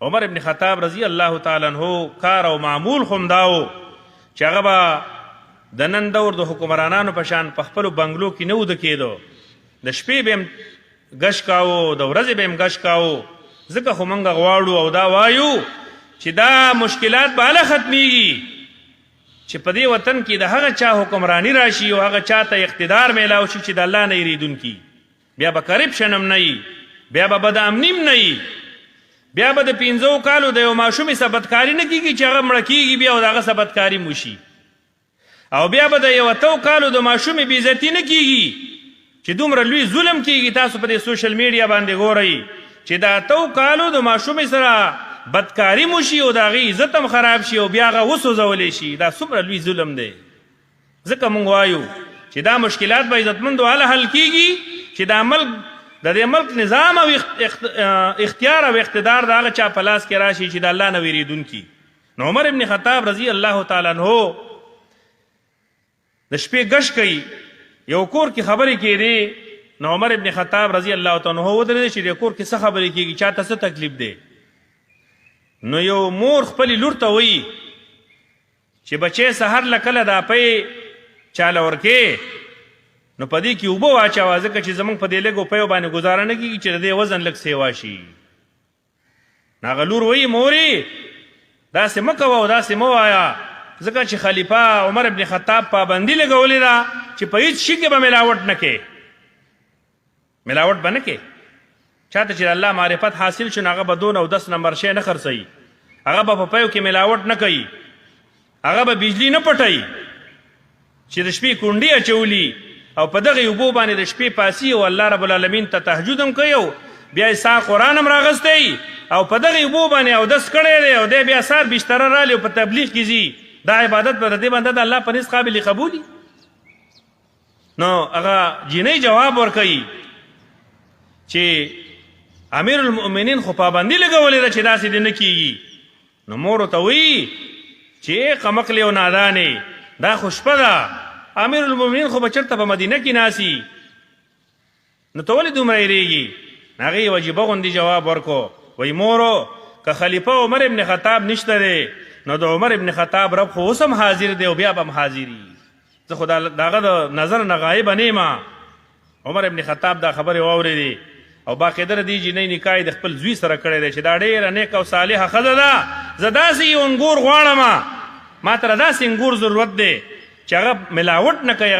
عمر ابن خطاب رضی الله تعالی عنہ کار او معمول هم داو چې هغه به د نن دور د حکمرانانو په شان په خپلو بنګلو کې نه وده کېدو، د شپې به هم ګش کاوه، د ورځې به هم ګش کاوه. ځکه خو موږ غواړو او دا وایو چې دا مشکلات به هله ختمیږي چې په دې وطن کې د هغه چا حکمرانی راشي او هغه چا ته اقتدار میلاو شي چې د الله نه یریدونکي. بیا به کرپشن هم نه وي، بیا به بد امني هم نه وي، بیا به د 15 کالو د یو ماشومې څه بدکاري نه کېږي چې هغه مړه کېږي بیا او د هغه څه بدکاري موشي، او بیا به د یو 8 کالو د ماشومې بېعزتي نه کېږي چې دومره لوی ظلم کېږي. تاسو په دې سوشل میډیا باندې ګورئ چې د 8 کالو د ماشومې سره بدکاری موشي او د هغې عزت هم خراب شي او بیا هغه وسوځولی شي. دا څومره لوی ظلم دی. ځکه موږ وایو چې دا مشکلات به عزتمندو هله حل کېږي چې دا ملک د دې ملک نظام او اختیار او اقتدار د هغه چا په لاس کې راشي چې د الله نه ویریدونکي. نو عمر ابن خطاب رضی الله تعالی عنہ د شپې ګش کوي، یو کور کې خبرې کېدې. نو عمر ابن خطاب رضی الله تعالی عنہ ودرېد چې د کور کې څه خبرې کېږي، چاته څه تکلیف دی. نو یو مور خپلې لور ته وایي چې بچی سهار له کله دا پی چاله ورکې نو په دې کې اوبه واچوه، ځکه چې زموږ په دې لږو پیو باندې ګزاره نه کېږي چې د دې وزن لږ سیوا شي. نو هغه لور وایي مورې داسې مه کوه او داسې مه وایه، ځکه چې خلیفه عمر ابن خطاب پابندي لګولې ده چې په هېڅ شي کې به ملاوټ نه کې، ملاوټ به نه کې. چاته چې الله معرفت حاصل شو هغه به 2 او 10 نمبر شی نه خرڅوي، هغه به په پیو کې ملاوټ نه کوي، هغه به بجلی نه پټوي چې د شپې کونډې اچولي او په دغې اوبو باندې د شپې پاسي او الله رب العالمین ته تهجد هم کوي او بیا یې سا قرآن هم راغستی او په دغې اوبو باندې اودس کړی دی او دی بیا سار بشتره رالی او په تبلیغ کې ځي. دا عبادت به د دې بنده د الله په نس قابل قبولي. نو هغه جینۍ جواب ورکوي چې امیر المؤمنین خو پابندي لګولې ده چې داسې دې نه کېږي. نو مور ورته وایي چې قمقلې او نادانې دا خو شپه ده، امیر المؤمنین خو به چېرته په مدینه کې ناسي، نو ته ولې دومره یېرېږي؟ هغې یو عجیبه غوندې جواب ورکو، وایي مورو که خلیفه عمر ابن خطاب نشته دی نو د عمر ابن خطاب رب خو اوس هم حاضر دی او بیا به هم حاضري. زه خو د هغه د نظر نه غایبه نه یم. عمر ابن خطاب دا خبرې واورېدې او باقاعده د دې جینۍ نکاح د خپل زوی سره کړی دی چې دا ډېره نیک او صالحه ښځه ده. زه داسې یو انګور غواړم، ما ته داسې انګور ضرورت دی چې هغه ملاوټ نه کوي.